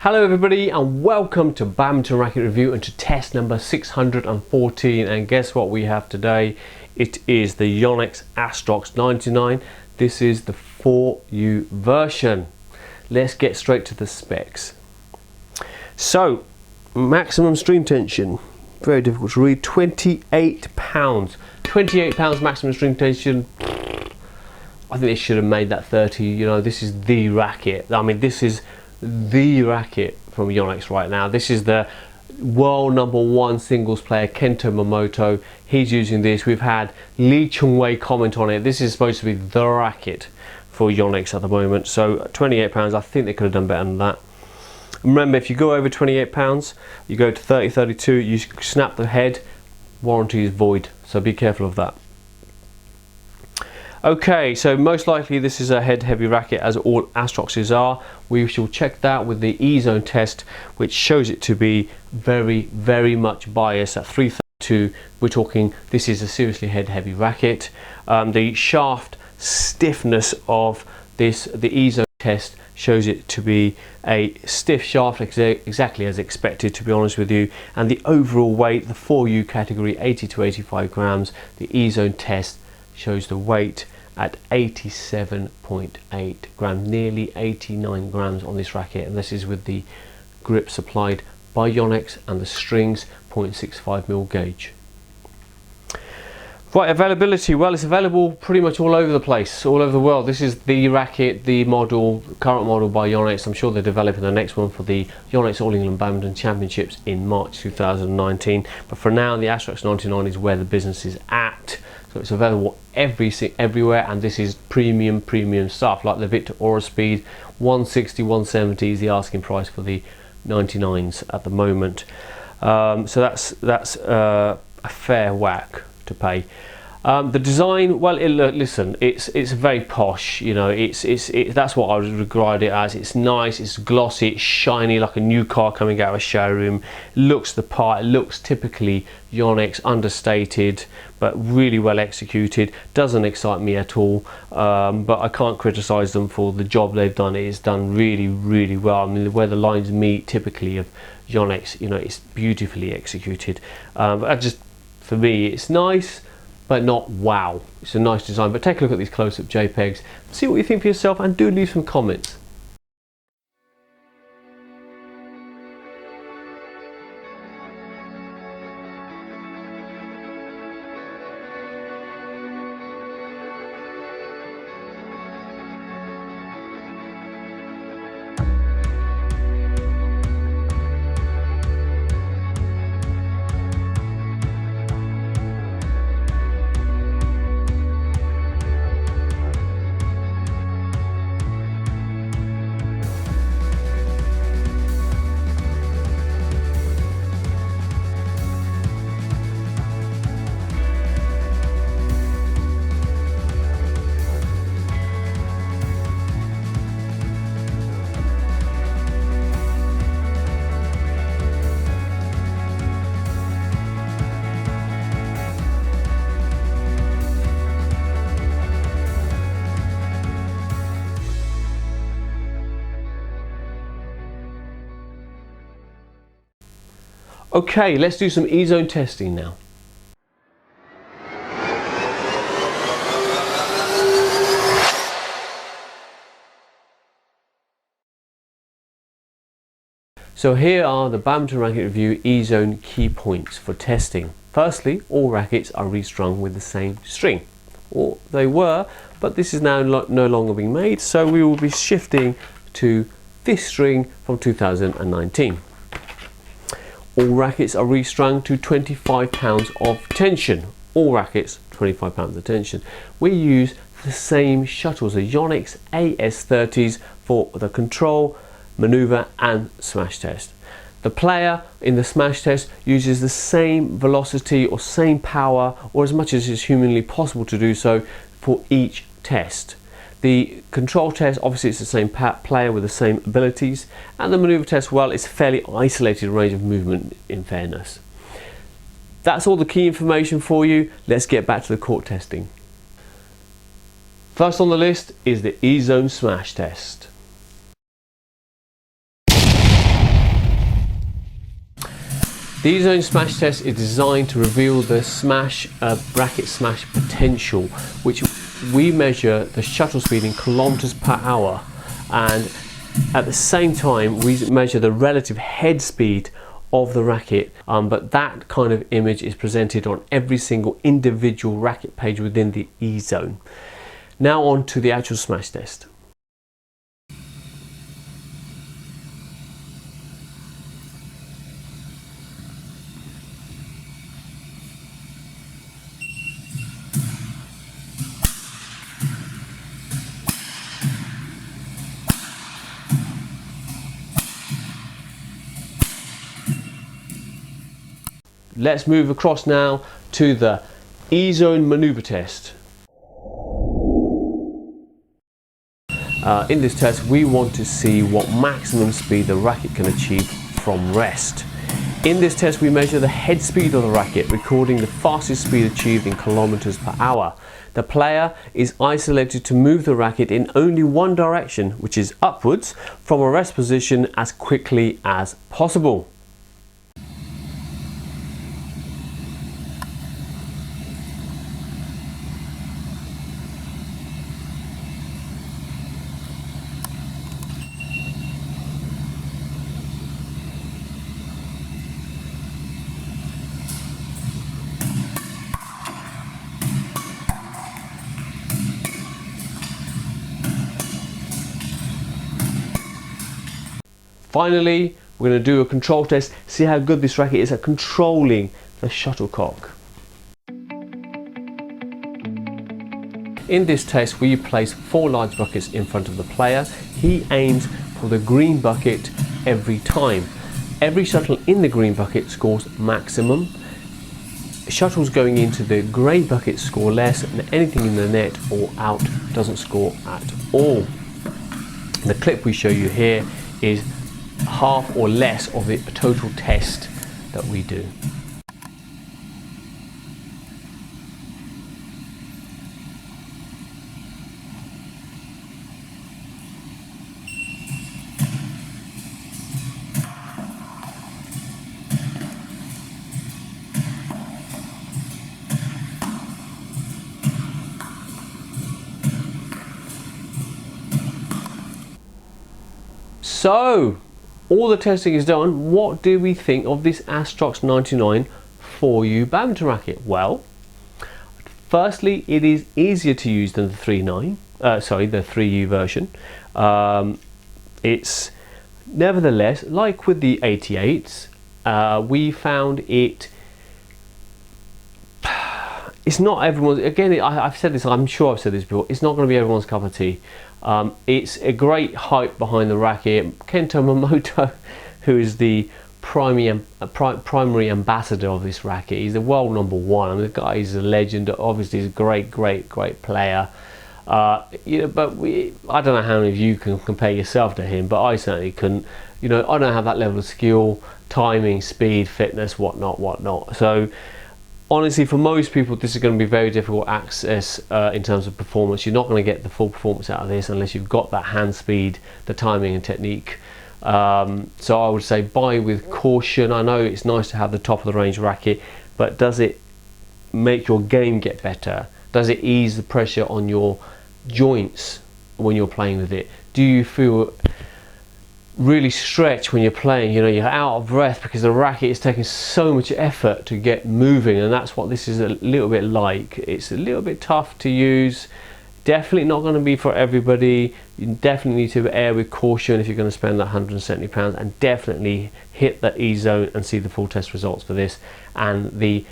Hello everybody and welcome to Badminton Racket Review and to test number 614, and guess what we have today? It is the Yonex Astrox 99. This is the 4U version. Let's get straight to the specs. So, maximum stream tension, very difficult to read, 28 pounds. 28 pounds maximum stream tension. I think they should have made that 30. You know, this is the racket. I mean, this is the racket from Yonex right now. This is the world #1 singles player, Kento Momoto. He's using this. We've had Lee Chung-wei comment on it. This is supposed to be the racket for Yonex at the moment. So 28 pounds, I think they could have done better than that. Remember, if you go over 28 pounds, you go to 30, 32, you snap the head, warranty is void. So be careful of that. Okay, so most likely this is a head heavy racket, as all Astroxes are. We shall check that with the E-zone test, which shows it to be very much biased at 332. We're talking, this is a seriously head heavy racket. The shaft stiffness of this, the E-zone test, shows it to be a stiff shaft, exactly as expected, to be honest with you. And the overall weight, the 4U category, 80 to 85 grams. The E-zone test shows the weight at 87.8 grams, nearly 89 grams on this racket, and this is with the grip supplied by Yonex and the strings 0.65mm gauge. Right, availability, well, it's available pretty much all over the place, all over the world. This is the racket, the model, current model by Yonex. I'm sure they're developing the next one for the Yonex All England Badminton Championships in March 2019, but for now the Astrox 99 is where the business is at. So it's available everywhere, and this is premium stuff, like the Victor Aura Speed. 160, 170 is the asking price for the 99s at the moment. So that's a fair whack to pay. The design, well, listen, it's very posh. You know, that's what I would regard it as. It's nice, it's glossy, it's shiny, like a new car coming out of a showroom. It looks the part. It looks typically Yonex, understated but really well executed. Doesn't excite me at all, but I can't criticize them for the job they've done. It is done really well. I mean, where the lines meet typically of Yonex, you know, it's beautifully executed. But for me, it's nice, but not wow. It's a nice design, but take a look at these close-up JPEGs, see what you think for yourself, and do leave some comments. Okay, let's do some E-zone testing now. So here are the Badminton Racket Review E-zone key points for testing. Firstly, all rackets are restrung with the same string. Or they were, but this is now no longer being made, so we will be shifting to this string from 2019. All rackets are restrung to 25 pounds of tension. All rackets, 25 pounds of tension. We use the same shuttles, the Yonex AS30s, for the control, maneuver and smash test. The player in the smash test uses the same velocity or same power, or as much as is humanly possible to do so, for each test. The control test, obviously it's the same player with the same abilities, and the maneuver test, well, it's a fairly isolated range of movement, in fairness. That's all the key information for you. Let's get back to the court testing. First on the list is the E-zone smash test. The E-Zone smash test is designed to reveal the racket smash potential, which we measure the shuttle speed in kilometers per hour, and at the same time we measure the relative head speed of the racket, but that kind of image is presented on every single individual racket page within the E-Zone. Now on to the actual smash test. Let's move across now to the E-Zone maneuver test. In this test we want to see what maximum speed the racket can achieve from rest. In this test we measure the head speed of the racket, recording the fastest speed achieved in kilometers per hour. The player is isolated to move the racket in only one direction, which is upwards, from a rest position as quickly as possible. Finally, we're going to do a control test, see how good this racket is at controlling the shuttlecock. In this test, we place 4 large buckets in front of the player. He aims for the green bucket every time. Every shuttle in the green bucket scores maximum. Shuttles going into the grey bucket score less, and anything in the net or out doesn't score at all. The clip we show you here is half or less of the total test that we do. So, all the testing is done. What do we think of this Astrox 99 4U badminton racket? Well, firstly, it is easier to use than the 3U version. It's nevertheless, like with the 88s, we found it's not everyone's. Again, I've said this, I'm sure I've said this before, it's not going to be everyone's cup of tea. It's a great hype behind the racket. Kento Momoto, who is the primary ambassador of this racket, he's the world #1. I mean, the guy is a legend. Obviously, he's a great player. You know, but I don't know how many of you can compare yourself to him, but I certainly couldn't. You know, I don't have that level of skill, timing, speed, fitness, whatnot. So, honestly, for most people, this is going to be very difficult access in terms of performance. You're not going to get the full performance out of this unless you've got that hand speed, the timing and technique. So I would say buy with caution. I know it's nice to have the top of the range racket, but does it make your game get better? Does it ease the pressure on your joints when you're playing with it? Do you feel really stretched when you're playing? You know, you're out of breath because the racket is taking so much effort to get moving, and that's what this is a little bit like. It's a little bit tough to use. Definitely not going to be for everybody. You definitely need to err with caution if you're going to spend that £170, and definitely hit that E-Zone and see the full test results for this and the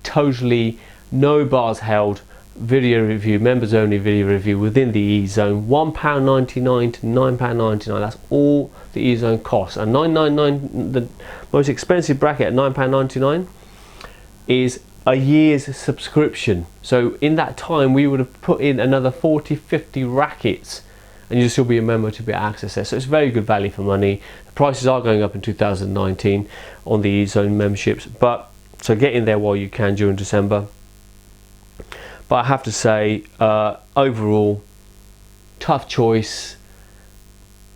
totally no bars held video review, members only video review within the E-Zone. £1.99 to £9.99, that's all the E-Zone costs. And £9.99, the most expensive bracket at £9.99, is a year's subscription. So in that time we would have put in another 40-50 rackets and you'll still be a member to be able to access it. So it's very good value for money. The prices are going up in 2019 on the E-Zone memberships, but so get in there while you can during December. But I have to say, overall, tough choice.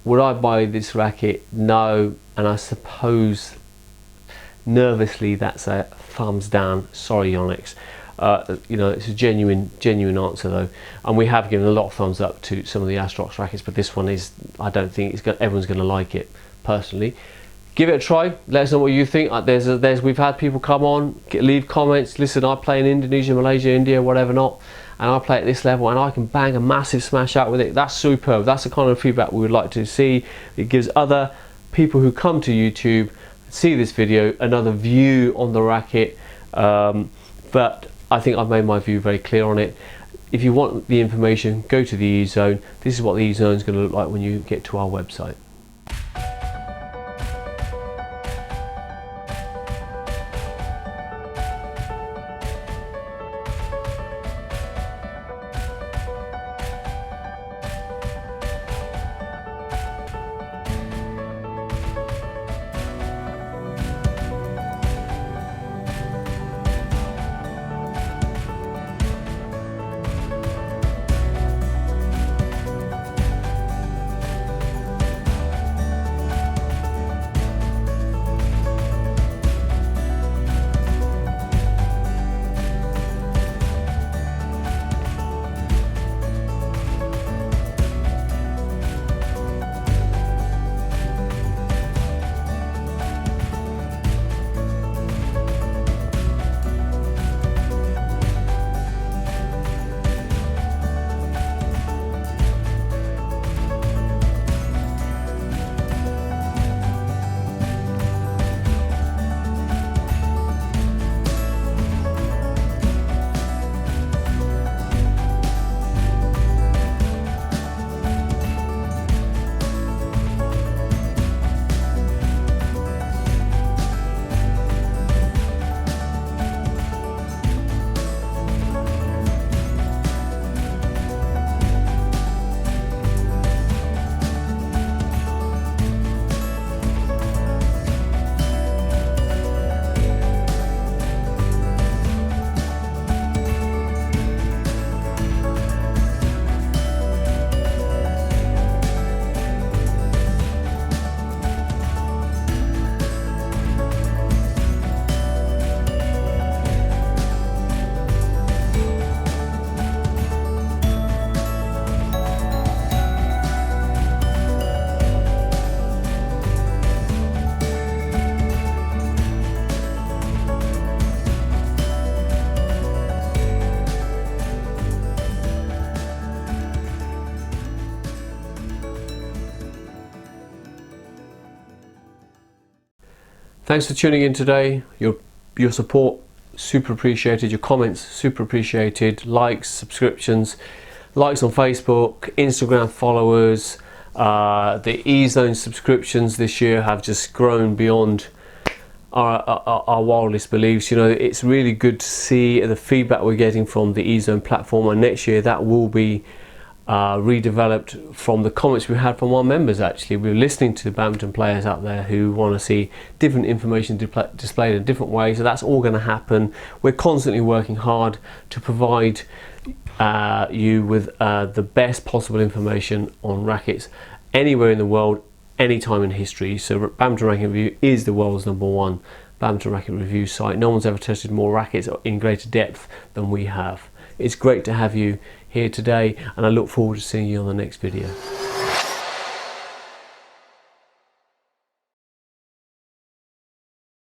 Would I buy this racket? No. And I suppose nervously, that's a thumbs down. Sorry, Yonex. You know, it's a genuine answer though, and we have given a lot of thumbs up to some of the Astrox rackets, but this one is, I don't think everyone's going to like it personally. Give it a try. Let us know what you think. We've had people come on, leave comments. Listen, I play in Indonesia, Malaysia, India, whatever not, and I play at this level, and I can bang a massive smash out with it. That's superb. That's the kind of feedback we would like to see. It gives other people who come to YouTube, see this video, another view on the racket. But I think I've made my view very clear on it. If you want the information, go to the E-Zone. This is what the E-Zone is going to look like when you get to our website. Thanks for tuning in today. Your support, super appreciated. Your comments, super appreciated. Likes, subscriptions, likes on Facebook, Instagram followers. The E-Zone subscriptions this year have just grown beyond our wildest beliefs. You know, it's really good to see the feedback we're getting from the E-Zone platform, and next year that will be redeveloped from the comments we had from our members. Actually, we're listening to badminton players out there who want to see different information displayed in different ways, so that's all going to happen. We're constantly working hard to provide you with the best possible information on rackets anywhere in the world, anytime in history. So Badminton Racket Review is the world's #1 badminton racket review site. No one's ever tested more rackets in greater depth than we have. It's great to have you here today, and I look forward to seeing you on the next video.